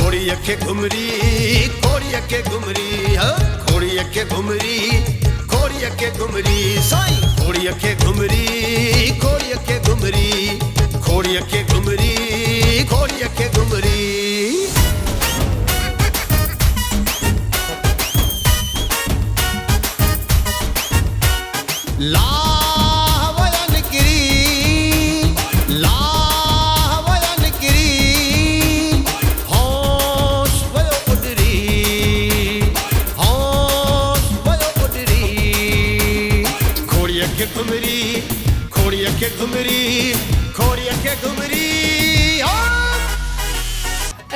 घोड़ी अखे घुमरी घोड़ी अखे घुमरी घोड़ी अखे घुमरी घोड़ी अखे घुमरी साईं घोड़ी अखे घुमरी घोड़ी अखे घुमरी घोड़ी अखे घुमरी घोड़ी अखे घुमरी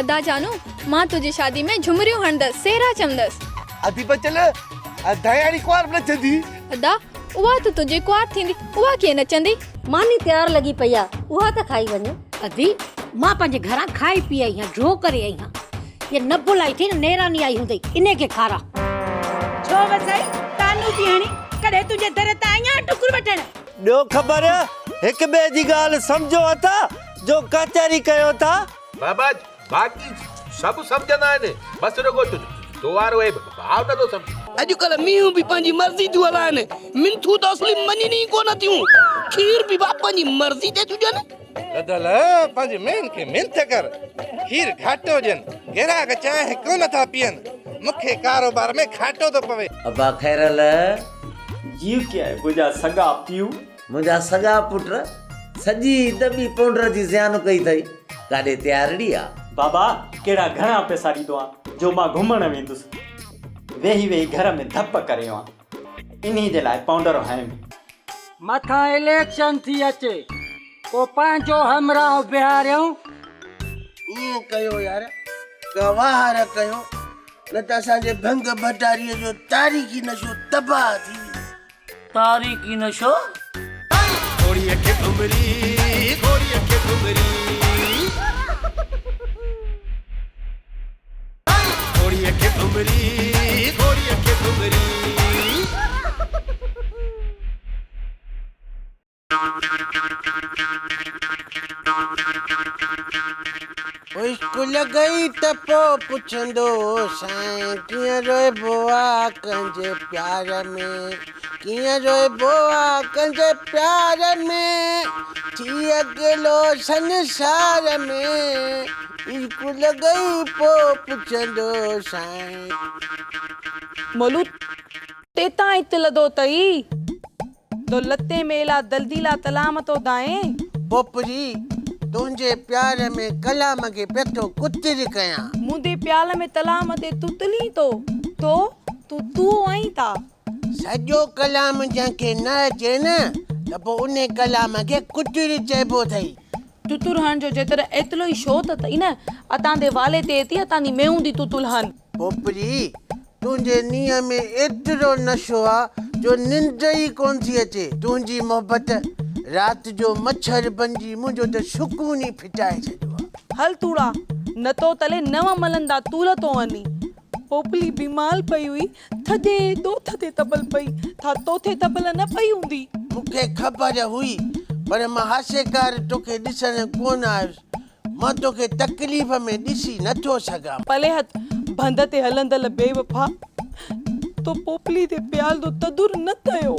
अदा जानू मां तुझे शादी में झुमरियूं हणंदस सेहरा चमदस अदी बचल दयाड़ी कुआर नचंदी अदा उहा तो तुझे कुआर थींदी उहा कीअं नचंदी मानी तैयार लगी पया उहा त खाई वञो अदी मां पंहिंजे घरां खाई पी आई हां ड्रो करे आई हां ये न बुलाई थी नेरानी आई हूंदी इने के खारा छो वसाई तानू थी हणी कॾहिं तुंहिंजे दर ते आहियां टुकुर वठण ॿियो ख़बर हिक ॿिए जी ॻाल्हि सम्झो था जो कचहरी कयो था बाबा बाकी सब समझंदा आहिनि बस रुगो तो वारो है भाव न तो समझ अॼुकल्ह मीहूं बि पंहिंजी मर्ज़ी थियूं हलाइनि मिंथू त असली मञनि ई कोन थियूं खीर बि पंहिंजी मर्ज़ी ते थियूं ॾियनि बदल पंहिंजे मेन खे मिंथ कर खीर घाटो ॾियनि ग्राहक चाहे कोन था पीअनि मूंखे कारोबार में घाटो थो पवे अबा खैरल जीव क्या है मुझा सगा पीऊ मुंहिंजा सगा पुट सॼी दॿी पाउडर जी ज़ियान कई अथई काॾे तयारड़ी आहे बाबा केड़ा घणा पैसा ॾींदो आहे जो मां घुमण वेंदुसि वेही वेही घर में धप करे इन्ही जे लाइ पाउडर हयम मथा इलेक्शन थी अचे को पंहिंजो हमराह बिहारियूं ईअं कयो यार गवाहर कयो न त असांजे भंग भटारीअ जो तारीख़ी नशो तबाह थी तारीख़ी नशो घोड़ी अखे घुमरी घोड़ी अखे घुमरी घोड़ी अखे घुमरी घोड़ी अखे घुमरी स्कूल गई त पोइ पुछंदो साईं कीअं रोइबो आहे कंहिंजे प्यार में कीअं रोइबो आहे कंहिंजे प्यार में थी अकेलो संसार में स्कूल गई पोइ पुछंदो साईं मोलू तेता इतलदो तई दौलते मेला दलदीला तलाम तो दाए पोपरी तुंहिंजे प्यार में कलाम खे पेठो कुतिर कयां मुंदे प्याल में तलाम ते तुतली तो तू आई ता सॼो कलाम जंहिंखे न अचे न त पोइ उन कलाम खे कुतिर चइबो अथई तुतुर हण जो जेतर एतलो ई शो त तई न अतां दे वाले ते एती अतां दी मेहूं दी तुतुल हन पोपरी तुंहिंजे नीअ में एतिरो नशो आहे जो निंड ई कोन थी अचे तुंहिंजी मोहबत रात जो मच्छर बंजी मुंहिंजो त सुकून ई फिटाए छॾियो आहे हल तूड़ा न तो तले नव मलंदा तूल तो वनी पोपली बीमार पई हुई थदे दो थदे तबल पई था तोथे तबल न पई हूंदी मूंखे ख़बर हुई पर मां हासेकार तोखे ॾिसण कोन आयुसि मां तोखे तकलीफ़ में ॾिसी नथो सघां पले हथ बंद ते हलंदल बेवफा तो पोपली ते प्याल दो तदुर न थयो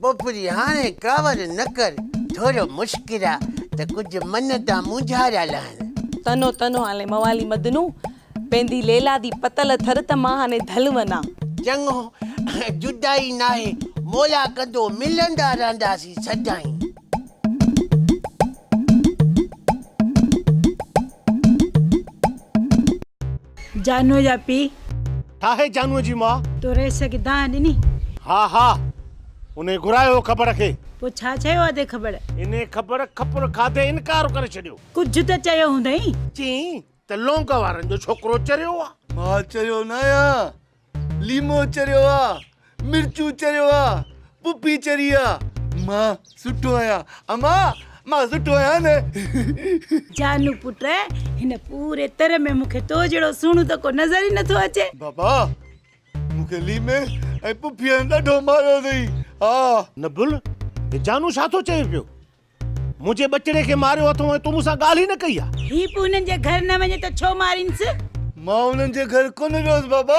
पोपरी हाणे कावर न कर थोरो मुश्किल आहे त कुझु मन तां मुंझारिया लहनि तनो तनो हाले मवाली मदनू पेंदी लेला दी पतल थर त मां हाने धल वना चङो जुदाई नाहे मोला कंदो मिलंदा रहंदासीं सदाईं जानू जा पी ठाहे जानूअ जी मां तो रेस के दान नी हा हा उन्हें घुरायो ख़बर खे पो छा चयो अदे ख़बर इने ख़बर खपर खाधे इनकार करे छॾियो कुछ त चयो हूंदई चई त लौंग वारनि जो छोकिरो चरियो आहे मां चरियो न आहियां लीमो चरियो आहे मिर्चू चरियो आहे पुपी चरी आहे मां सुठो आहियां अमा मां सुठो आहियां न जानू पुट हिन पूरे तरह में मूंखे तो जहिड़ो सुहिणो त को नज़र ई नथो अचे बाबा मूंखे लीमे ऐं पुफीअ ॾाढो मारियो अथई हा नबुल हे जानू छा थो चए पियो मुंहिंजे बचड़े खे मारियो अथऊं ऐं तूं मूंसां ॻाल्हि ई न कई आहे ही पो हुननि जे घर न वञे त छो मारींसि मां उन्हनि जे घर कोन वियोसि बाबा।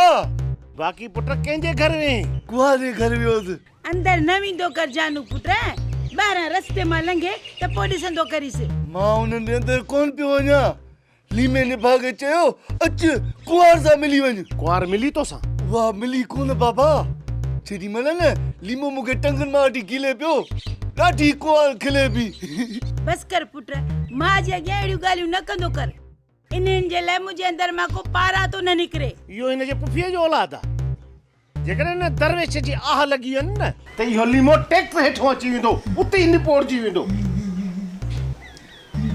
बाक़ी पुट कंहिंजे घर में? कुंवारे घर वियोसि। अंदर न वेंदो कर जानू पुट, ॿाहिरां रस्ते मां लंघे त पोइ ॾिसंदो करीसि। मां उन्हनि जे अंदर कोन पियो वञा। लीमे निभा खे चयो अच कुंवार सां मिली वञ। कुंवार मिली तोसां? वाह मिली कोन बाबा। जेॾी महिल न लीमो मूंखे टंगनि मां वठी गिले पियो, ॾाढी कुंवार खिले पई। बस कर पुट, मां जे अॻियां अहिड़ियूं ॻाल्हियूं न कंदो कर। इन्हनि जे लाइ मुंहिंजे अंदर मां को पारा तो न निकिरे। इहो हिन जे पुफीअ जो औलाद आहे। जेकॾहिं न दरवेश जी आह लॻी वञे न त इहो लीमो टैक्स हेठों अची वेंदो, उते ई निपोड़जी वेंदो।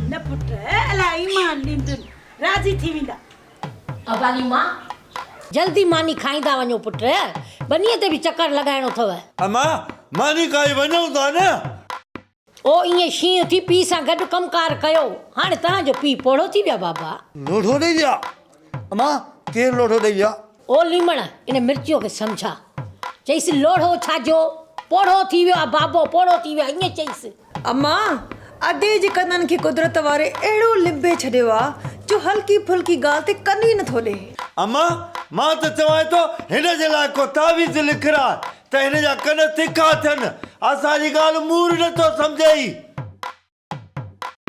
न पुट, अलाए ईमान ॾींदुनि, राज़ी थी वेंदा। अबाली मां जल्दी मानी खाईंदा वञो पुट, बनीअ ते बि चकर लॻाइणो अथव। अम्मा मानी खाई वञूं था न। ओ ईअं शींहं थी पीउ सां गॾु कमकार कयो। हाणे तव्हांजो पीउ पोड़ो थी विया बाबा। लोढ़ो ॾेई विया? अम्मा केरु लोढ़ो ॾेई विया? ओ लीमण इन मिर्चियो खे सम्झा। चईसि लोढ़ो छाजो, पोड़ो थी वियो आहे बाबो, पोड़ो थी वियो आहे, ईअं चईसि। अम्मा अॾे जे कननि खे कुदरत वारे अहिड़ो लिबे छॾियो आहे जो हल्की फुल्की ॻाल्हि ते कन ई नथो ॾे। अम्मा मां त चवां थो हिन जे लाइ को तावीज़ लिखरा त हिन जा कन तिखा थियनि। असांजी ॻाल्हि मूर नथो सम्झई।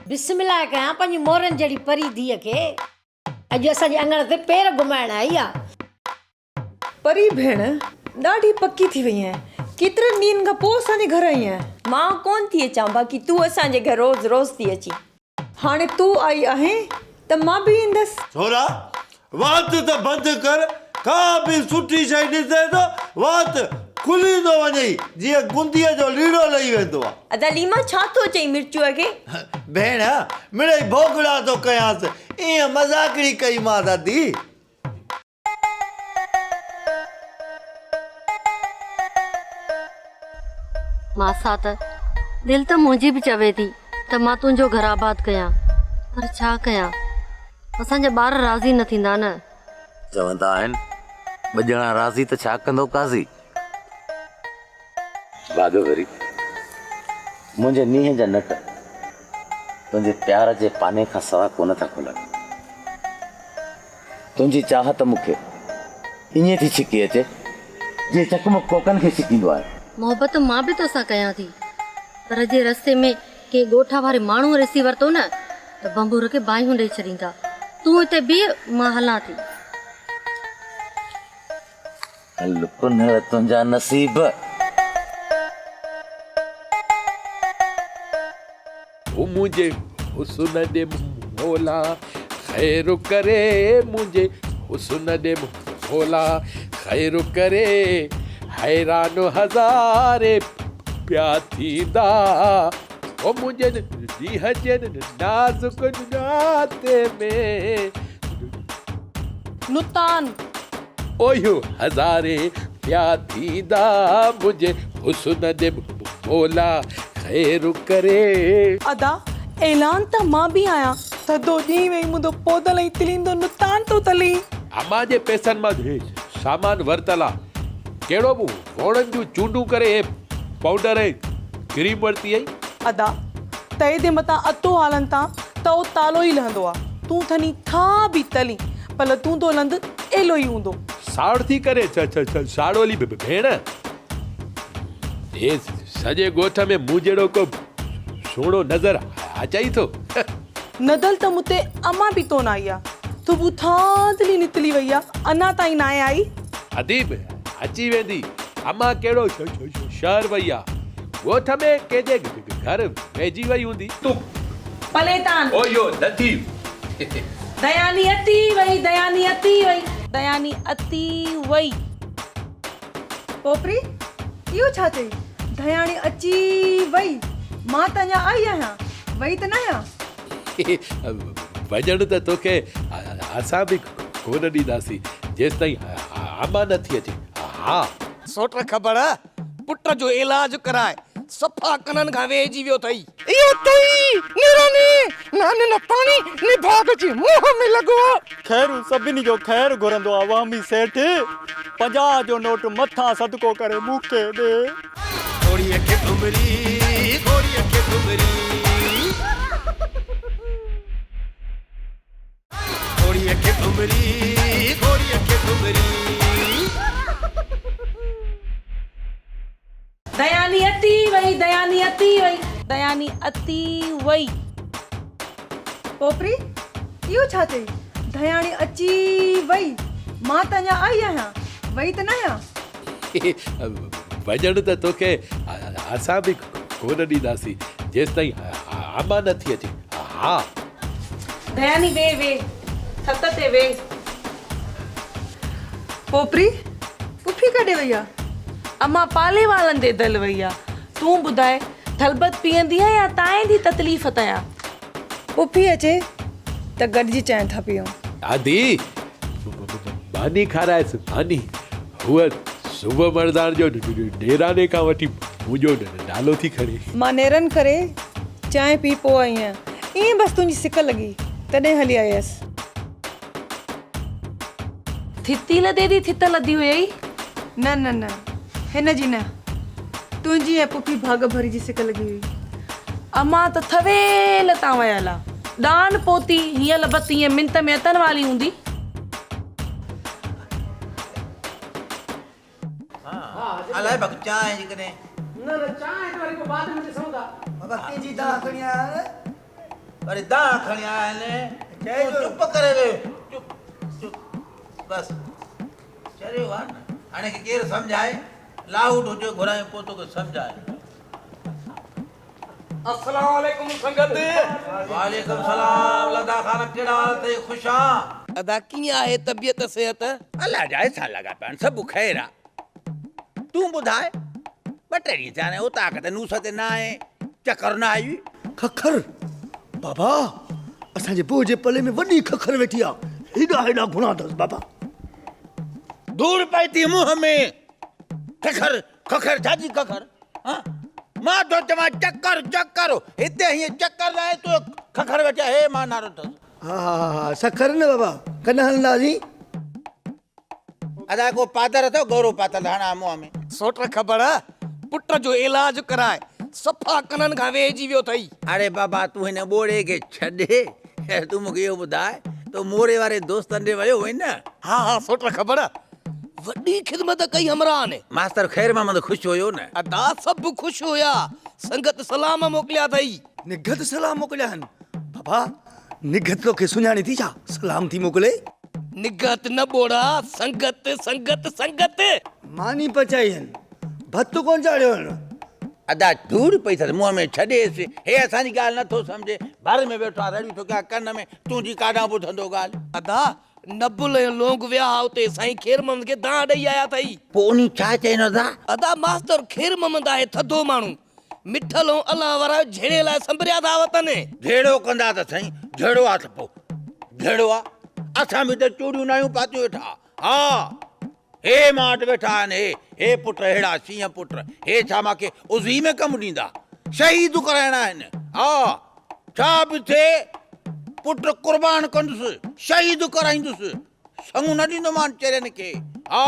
बिस्मिल्लाह कयां पंहिंजी मोरनि जहिड़ी परी धीअ खे। अॼु असांजे अङण ते पेर घुमाइण आई आहे। परी भेण ॾाढी पकी थी वई आहे। केतिरनि ॾींहंनि खां पोइ असांजे घर आई आहे। मां कोन थी अचां, बाक़ी तूं असांजे घर रोज़ रोज़ थी अची। हाणे तूं आई आहे त मां बि ईंदसि। छोरा वात त बंदि कर। का बि सुठी शइ ॾिसे थो वात खुली थो वञे जीअं गुंदीअ जो लीड़ो लही वेंदो आहे। अदा लीमा छा थो चई मिर्चूअ खे? भेण मिड़ई भोगड़ा थो कयांसि, ईअं मज़ाकड़ी कई मां दादी। मासा त दिलि त मुंहिंजी बि चवे थी त मां तुंहिंजो घर आबाद कयां, पर छा कयां, असांजा ॿार राज़ी न थींदा न। चवंदा आहिनि ॿ ॼणा राज़ी त छा कंदो काज़ी। भागवरी मुंहिंजे नीह जा नट तुंहिंजे प्यार जे पाने खां सवा कोन था खुलनि। तुंहिंजी चाहत मूंखे ईअं थी छिकी अचे जीअं चकमक कोकनि खे छिकींदो आहे। मोहबत मां बि तोसां कयां थी, पर जे रस्ते में के ॻोठा वारे माण्हू ॾिसी वरितो न त बंबूर खे बाहियूं ॾेई छॾींदा। तूं हिते बीह, मां हलां थी। पुनर तुंहिंजा नसीब। मुझे हुस्न दे मौला खैर करे, मुझे हुस्न दे मौला खैर करे, हैरान हज़ारे प्या थींदा ओ मुझे ॾींहं जे नाज़ुक नाते में नुतान ओयो हज़ारे प्या थींदा, मुझे हुस्न दे मौला खैर करे। अदा ऐलान त मां बि आहियां, थधो ॾींहुं वेही मुंहिंजो पोदल ऐं तिलींदो नुतान तो तली। अम्मा जे पैसनि मां सामान वरितल आहे। कहिड़ो बि वणनि जूं चूंडूं करे पाउडर ऐं क्रीम वरिती आई। अदा तए जे मथां अतो हालनि था त उहो तालो ई लहंदो आहे। तूं थनी था बि तली, भला तूं तो लंद एलो ई हूंदो। साड़ थी करे साड़ोली भेण, हे सॼे ॻोठ में मूं जहिड़ो को सोणो नज़र अचई थो। नदल त मूंते अम्मा बि तो न आई आहे। सुबुह थांदली नितली वई आहे, अञा ताईं न आई। अदीब अची वेंदी। अम्मा कहिड़ो शहर वई आहे, ॻोठ में कंहिंजे घर वेझी वई हूंदी। तूं पलेतान ओयो नथी दयानी अती वई, दयानी अती वई, दयानी अती वई। पोपरी इहो छा चई? दयानी अची वई, मां त अञा आई आहियां, वई त न आहियां। वञण त तोखे असां बि कोन ॾींदासीं जेसि ताईं अम्मा नथी अचे। हा सोट ख़बर पुट जो इलाज कराए सफ़ा कननि खां वेहिजी वियो अथई। इहो तई निरानी नाने न पाणी निभाग जी मुंह में लॻो। खैर सभिनी जो खैर घुरंदो आहे वामी सेठ। 50 जो नोट मथां सदको करे मूंखे ॾे। घोड़ीअ खे घुमरी, घोड़ीअ खे घुमरी, घोड़ीअ खे घुमरी। घुमरी दयानी अती वई दयानी अती वई दयानी अती वई पोपरी इहो छा चई दयाणी अची वई मां त अञा आई आहियां वई त न आहियां वञण त तोखे असां बि कोन ॾींदासीं जेसि ताईं आमा नथी अचे हा दयानी वे वे छत ते वे पोपरी पुफी कॾे वई आहे अम्मा पाले वारनि ते दल वई आहे तूं ॿुधाए थलबत पीअंदी आहे या ताईं जी तकलीफ़ तया पुफी अचे त गॾिजी चांहि था पियूं आदि मानी खारायसि मानी हूअ सुबुह मर्दान जो ॾेराने खां वठी मुंहिंजो नालो थी खणे मां नेरनि करे चांहि पी पोइ आई आहियां ईअं बसि तुंहिंजी सिक लॻी तॾहिं हली आयसि थिती लदे दी थित लदी हुई न न न हिन जी न तुंहिंजी ऐं पुफी भाग भरी जी सिक लॻी हुई अम्मा त थवेल तां वयल आहे दान पोती हीअं लबत हीअं मिंट में अतन वाली हूंदी अलाए बक चांहि जी कॾहिं न न चांहि त वरी को बाद में ॾिसूं था बाबा कंहिंजी दाह खणी आया आहिनि वरी दाह खणी आया आहिनि चए चुप करे वे चुप चुप बस चरियो आहे न हाणे केरु सम्झाए लाहूट हुजे घुराए पोइ तोखे सम्झाए अस्सलाम वालेकुम संगत वालेकुम सलाम लदा खान कहिड़ा हाल अथई ख़ुशि आं अदा कीअं आहे तबियत सिहत अलाह जाए छा लॻा पिया आहिनि सभु ख़ैरु आहे तूं ॿुधाए ॿ टे ॾींहं थिया आहिनि उतां किथे नूस ते न आहे चकर न आई खखर बाबा असांजे पोइ जे पले में वॾी खखर वेठी आहे हेॾा हेॾा गुणा अथसि बाबा दूर पई थी मुंहं में खखर खखर छाजी खखर हाँ मां तो चवां चक्कर चक्कर हिते हीअं चक्कर लाइ तूं खखर वेठा हे मां नारो अथसि हा सखर न बाबा कॾहिं हलंदासीं अदा को पादर अथव गौरव पातल हाणे मुंहं में सोट ख़बर पुट जो इलाज कराए सफ़ा कननि खां वेहिजी वियो अथई अरे बाबा तूं हिन ॿोड़े खे छॾे तूं मूंखे इहो ॿुधाए तो मोरे वारे दोस्तनि ॾे वियो हुई न हा सोट ख़बर वॾी ख़िदमत कई हमरा ने मास्तर ख़ैर महमद ख़ुशि हुयो न अदा सभु ख़ुशि हुया संगत सलाम मोकिलिया अथई निगत सलाम मोकिलिया आहिनि बाबा निगत तोखे सुञाणे थी छा सलाम थी मोकिले निगत न बोड़ा संगत संगत संगत मानी पचाई आहिनि भत कोन चाढ़ियो आहिनि अदा दूर पई अथसि मुंहं में छॾेसि हे असांजी ॻाल्हि नथो सम्झे घर में वेठो आहे रड़ियूं थो कया कन में तुंहिंजी काॾां ॿुधंदो ॻाल्हि अदा नबुल ऐं लोंग विया हुते साईं खेर महमद खे दां ॾेई आया अथई पोइ उन छा चइनो अदा अदा मास्टर खेर महमद आहे थधो माण्हू मिठल ऐं अलाह वारा झेड़े लाइ संभरिया था वतन झेड़ो कंदा त साईं झेड़ो आहे त पोइ झेड़ो आहे असां बि त चूड़ियूं नायूं पातियूं वेठा हा हे मां वटि वेठा आहिनि हे पुट अहिड़ा शींहं पुट हे छा मूंखे उज़ी में कमु ॾींदा शहीद कराइणा आहिनि हा छा बि थिए पुट कुर्बान कंदुसि शहीद कराईंदुसि संग न ॾींदोमान चेरनि खे हा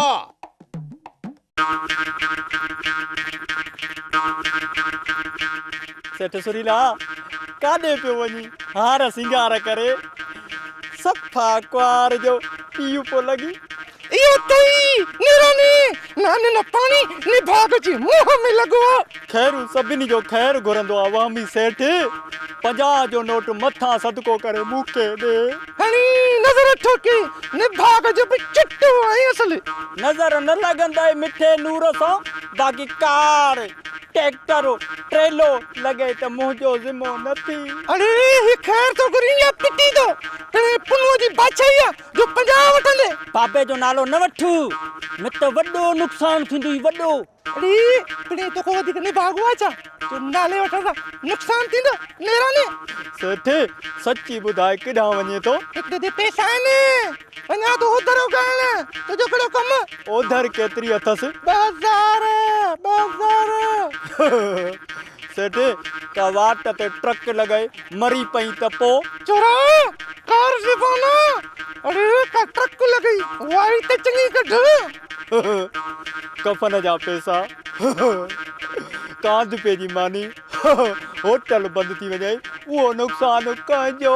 सेठ सुरीला काॾे पियो वञी हार सिंगार करे सफ़ा क्वार जो पीउ पोइ लॻी इहो तई निरानी नाने न पानी ने भाग जी मुंह में लगो खैरू सभिनी जो खैर घुरंदो आहे वामी सेठ 50 जो नोट मथा सदको करे मूंखे ॾे हणी नज़र ठोकी ने भाग जो भी चिट्टू आहे असल नज़र न लॻंदा मिठे नूर सां बाक़ी कार ट्रैक्टर ट्रेलो लॻे त मुंहिंजो ज़िमो न थी अरे ही खैर तो गुरिया पिटी दो तने पुनो जी बादशाही जो 50 वठंदे बाबे जो नालो न वठू न त वॾो नुक़सान थींदो वॾो अरे तने तो को वधीक ने भागो आचा तो नाले वठंदा नुक़सान थींदो नेराने सेठ सच्ची ॿुधाए केॾां वञे थो हिते दे पैसा आहिनि वञा तो उधर उगाइण तो जो कहिड़ो कमु ओधर केतिरी अथसि 2000 सेठ का वाट ते ट्रक लॻाए मरी पई त पोइ चोरा कार ज़बाना अरे का ट्रक लॻई वाई त चङी कढ कफन जा पैसा कांध पे जी मानी होटल बंदि थी वञे उहो नुक़सान कंहिंजो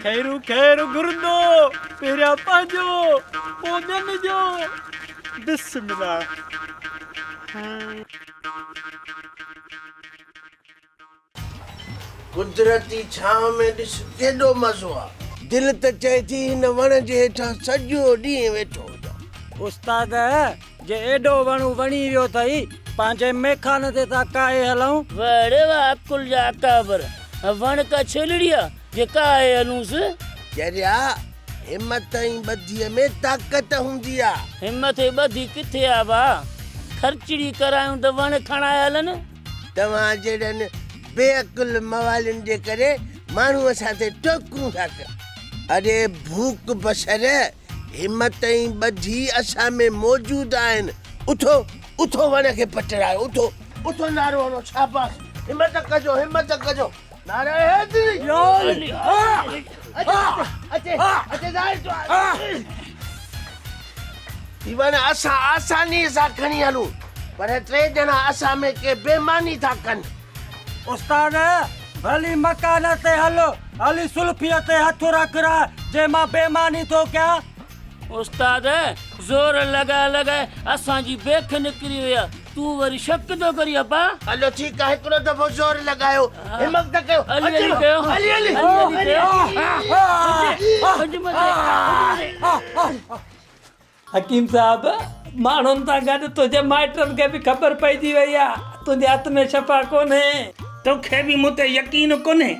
खैरू खैरू गुरुंदो पहिरियां पंहिंजो पोइ ॿियनि जो बिस्मिल्लाह। कुदरती छांव में ॾिस केॾो मज़ो आहे। दिलि त चए थी हिन वण जे हेठां सॼो ॾींहुं वेठो हुजां। उस्ताद जे एॾो वणु वणी वियो अथई पंहिंजे मेखान ते था काए हलूं। वड़े वाह अकुल जा अकाबर वण का छेलड़िया जे काए हलूंसि। चरिया हिम्मत ऐं ॿधीअ में ताक़त हूंदी आहे। हिम्मत ऐं ॿधी किथे आहे भाउ? ख़र्चड़ी करायूं त वण खणाए हलनि। तव्हां जहिड़नि बेअकुल मवालिन जे करे माण्हू असां ते टोकूं था कनि। अरे भूख बसर हिम्मत ऐं ॿधी असां में मौजूद आहिनि। उथो उथो वण खे पटरायो। उथो उथो नारो हणो। शाबाश हिम्मत कजो हिम्मत कजो। नारे हैदरी अचे ज़ाहिर तो वण असां आसानी सां खणी हलूं पर टे ॼणा असां में के बेईमानी था कनि। उस्ताद भली मकान ते हलो हली सुल्फीअ ते हथ रख जे मां बेईमानी थो कयां। उस्ताद ज़ोर लॻाए लॻाए असांजी बेख निकिरी वई आहे। तूं वरी शक थो करी अपा? हलो ठीकु आहे हिकिड़ो दफ़ो ज़ोर लॻायो। हिम्मत त कयो। हली हली कयो हली हली हकीम साहब माण्हुनि सां गॾु तुंहिंजे माइटनि खे बि ख़बर पइजी वई आहे तुंहिंजे हथ में शफ़ा कोन्हे। तोखे बि मूं ते यकीन कोन्हे?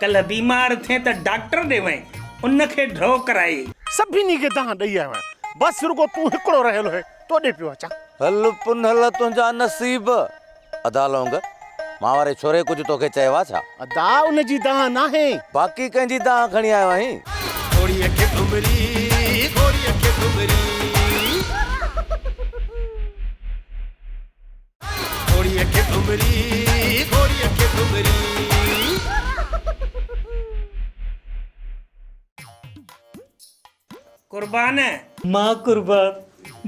कल्ह बीमार थिए त डॉक्टर ॾे वई उनखे ड्रॉ कराई। सभिनी खे तव्हां ॾेई आयो आहियां बस रुगो तूं हिकिड़ो रहियल है तो ॾे पियो अचां। हल पुनहल तुंहिंजा नसीब अदा लौंग मां वारे छोरे कुझु तोखे चयो आहे छा? अदा उनजी दाह नाहे बाक़ी कंहिंजी दाह खणी आयो आहीं। घोड़ीअ खे घुमरी घोड़ीअ खे घुमरी घोड़ीअ खे घुमरी घोड़ीअ खे घुमरी। कुर्बान मां कुर्बान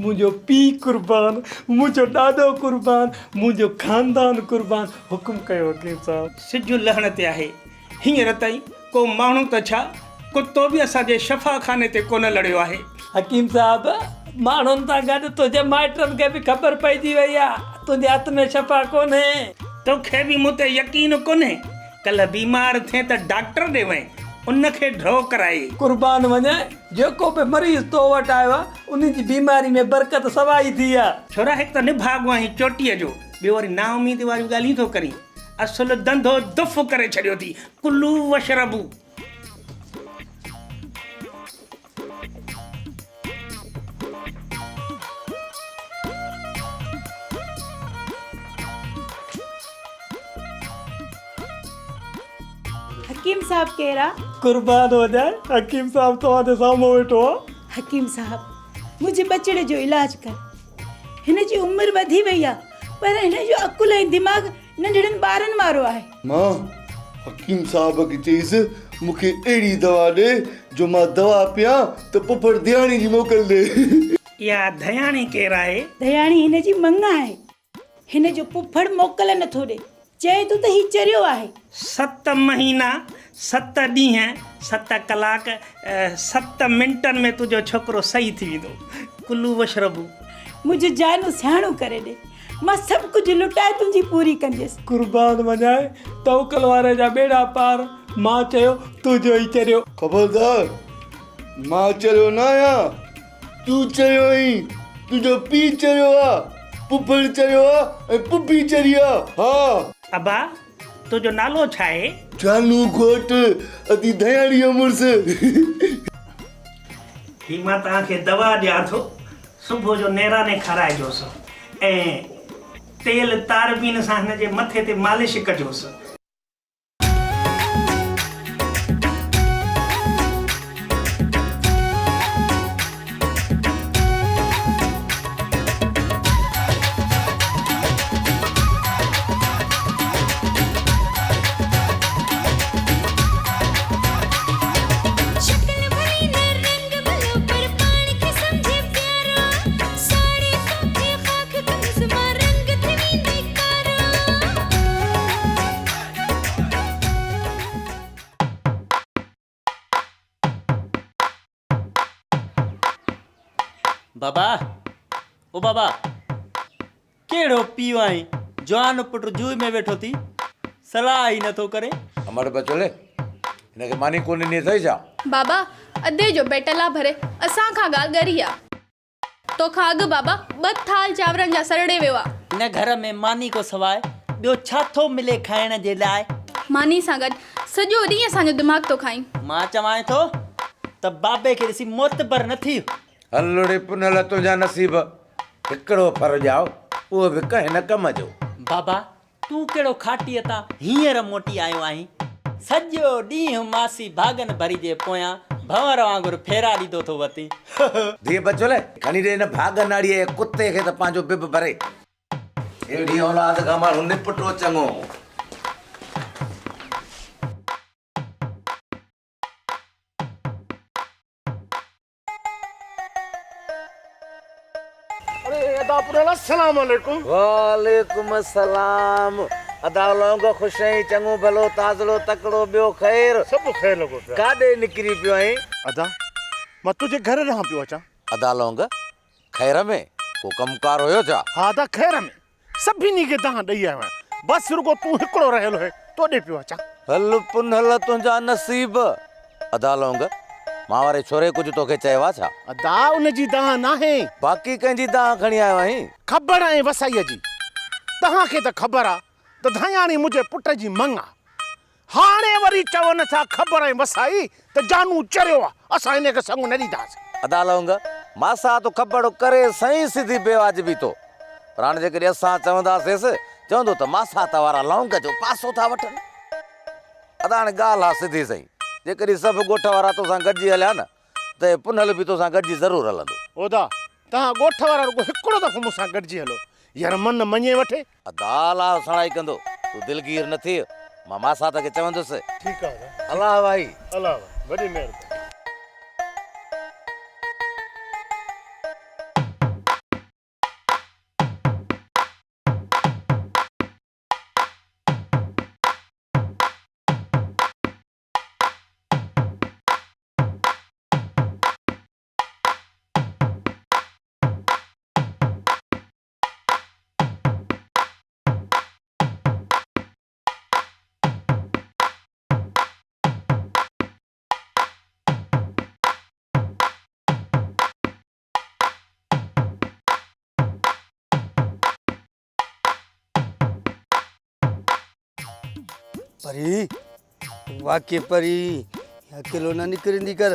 मुंहिंजो पीउ कुर्बान मुंहिंजो ॾाॾो कुर्बान मुंहिंजो खानदान कुर्बान। हुकुम कयो हकीम साहब। सिजु लहण ते आहे हींअर ताईं को माण्हू त छा कुतो बि असांजे शफ़ा खाने ते कोन लड़ियो आहे। हकीम साहब माण्हुनि सां गॾु तुंहिंजे माइटनि खे बि ख़बर पइजी वई आहे तुंहिंजे हथ में शफ़ा कोन्हे। तोखे बि मूं ते यकीन कोन्हे? कल्ह बीमार थिए त डॉक्टर ॾे वई उनखे ड्रॉ कराई। कुर्बान वञे जेको बि मरीज़ तो वटि आयो आहे उन जी बीमारी में बरकत सवाई थी आहे। छोरा हिकु त निभागो आहीं चोटीअ जो ॿियो वरी ना उमीद वारियूं ॻाल्हियूं थो करी। असुलु धंधो दुफ़ करे छॾियो थी। कुल्लू वशरबू। हकीम साहब केरा? कुर्बान हो जाए हकीम साहब तव्हांजे साम्हूं वेठो आहे। हकीम साहब मुंहिंजे बचड़े जो इलाज कर। हिन जी उमिरि वधी वई आहे पर हिन जो अकुल ऐं दिमाग़ नंढड़नि ॿारनि वारो आहे। मां हकीम साहब खे चईसि मूंखे अहिड़ी दवा ॾे जो मां दवा पियां त पुफड़ दयाणी जी मोकल ॾे। इहा दयाणी केरु आहे? दयाणी हिन जी मंगा आहे। हिन जो पुफड़ मोकल नथो ॾे चए तूं त हीउ चरियो आहे। 7 महीना 7 ॾींहं 7 कलाक 7 मिंटनि में तुंहिंजो छोकिरो सही थी वेंदो। कुल्लू वशरबू। मुंहिंजो जानू सियाणो करे ॾे मां सभु कुझु लुटाए तुंहिंजी पूरी कंदसि। कुर्बान वञाए तवकल वारे जा बेड़ा पार। मां चयो तुंहिंजो ई चरियो। खबरदार मां चरियो न आहियां तूं चरियो आई। तुंहिंजो पीउ चरियो आहे पुफड़ चरियो आहे ऐं पुफी चरी आहे। हा अबा तुंहिंजो नालो छा आहे? जानू घोट अती दयाणी मुड़स। ही मां तव्हांखे दवा ॾियां थो सुबुह जो नेराने खाराइजोसि ऐं तेल तारबीन सां हिन जे मथे ते मालिश कजोसि। शक्ल भली न रंग भलो पर पाण खे समझे प्यारो साड़ी तो बाबा ओ बाबा केड़ो पियो आई जवान पुट जूई में वेठो थी सलाह ही नथो करे हमारे बचोले इनके मानी कोनी नहीं थई जा बाबा अधे जो बेटला भरे असां खां ॻाल्हि ॻरी आहे तो खां अॻु बाबा 2 थाल चांवरनि जा सरड़े वियो आहे इन घर में मानी को सवाइ ॿियो छा थो मिले खाइण जे लाइ मानी सां गॾु सॼो ॾींहुं असांजो दिमाग़ थो खाई मां चवां थो त बाबे खे ॾिसी मोतबर न थी हलड़े पुनल तुंहिंजा नसीब हिकिड़ो फर ॼाओ उहो बि कंहिं न कम जो बाबा तूं कहिड़ो खाटीअ तां हींअर मोटी आयो आहीं सॼो ॾींहुं मासी भागन भरी जे पोयां भंवर वांगुरु फेरा ॾींदो थो वती धीअ बचोले खणी ॾे हिन भाग नाड़ीअ कुते खे त पंहिंजो बिब भरे अहिड़ी औलाद खां माण्हू निपटो चङो अस्सलाम वालेकुम। वालेकुम अस्सलाम। अदा लोंगो खुश आई चंगो भलो ताज़लो तकड़ो बियो खैर सब खैर लगो काडे निकरी पियो आई अदा मैं तुझे घर रहा पियो अचा अदा लोंग खैर में को कमकार होयो जा हां अदा खैर में सभी नी के तहां दई आया बस रुको तू हिकड़ो रहलो है तो दे पियो अचा हल पुनहल तुंजा नसीब अदा लोंग मां वारे छोरे कुछ तोखे चयवा छा अदा उन जी दाह ना है बाकी कंजी दाह खणी आयो आई खबर है वसाई जी तहां के त खबर आ त धयाणी मुझे पुट जी मंगा हाणे वरी चवन था खबर है वसाई त जानू चरियो आ असा इने के संग न दीदास अदा लोंग मासा तो खबर करे सही सीधी बेवाजिबी तो प्राण जे करे असा चवंदासेस चवंदो त मासा त वारा लौंग जो पासो था वठन अदा ने गाल आ सीधी सही जे करी सब गोठ वारा तो सा गजी हल्या न त पुनल भी तो सा गजी जरूर हलंदो ओदा तहां गोठ वारा रुगो हिकड़ो दफो मुसा गजी हलो यार मन मञे वठे अदाला सणाई कंदो तू दिलगीर न थी मां मासा त के चवंदुसि ठीक है अल्लाह भाई अल्लाह बड़ी मेहरबानी परी वाक्य परी अकेलो न निकरंदी कर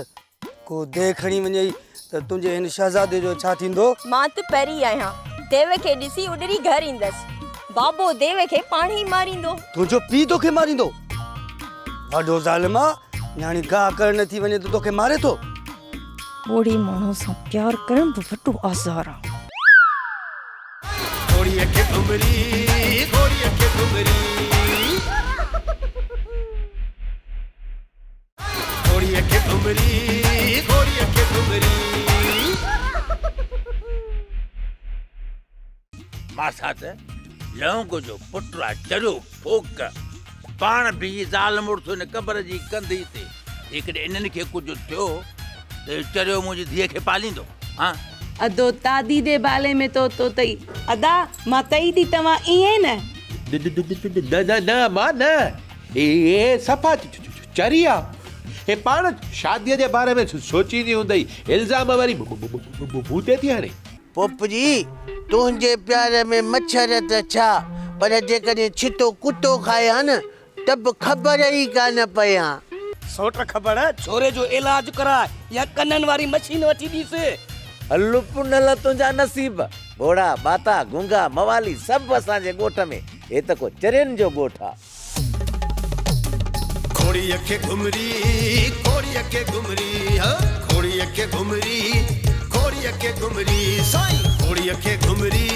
को देखणी वञई त तुंहिंजे हिन शहज़ादे जो छा थींदो मां त परी आहियां देव खे ॾिसी उॾरी घर ईंदसि बाबो देव खे पाण ई मारींदो तुंहिंजो पीउ तोखे मारींदो वॾो ज़ालिमा न्याणी गाह करण नथी वञे त तोखे मारे थो बूढ़ी माण्हू सां प्यार करण बि वॾो आज़ार आहे घोड़ीअ खे घुमरी घोड़ीअ खे घुमरी घोड़ीअ खे घुमरी घोड़ीअ खे घुमरी मासा त लौंग जो पुटरा चरियो फोक पाण बि ज़ाल मुड़स न कबर जी कंधी ते हिकड़े इन्हनि खे कुझु थियो त चरियो मुंहिंजी धीअ खे पालींदो हाँ अदो तादी दे बाले में तो तई अदा मां तई दी तवा इए न न मां न ये सफ़ा चरिया हे पाण शादीअ जे बारे में सोचींदी हूंदई इल्ज़ाम वरी भूते थी हाणे पप्पू जी तुंहिंजे प्यार में मच्छर त छा पर जेकॾहिं छितो कुतो खाया न त बि ख़बर ई कान पया सोट ख़बर है छोरे जो इलाज करा या कनन वारी मशीन वठी दीसे हल्लू पुनल तुंजा नसीब घोड़ा बाता गुंगा मवाली सब असांजे गोठ में हे त को चरियन जो गोठ आ घोड़ीअ खे घुमरी घोड़ीअ खे घुमरी घोड़ीअ खे घुमरी घोड़ीअ खे घुमरी साईं घोड़ीअ खे घुमरी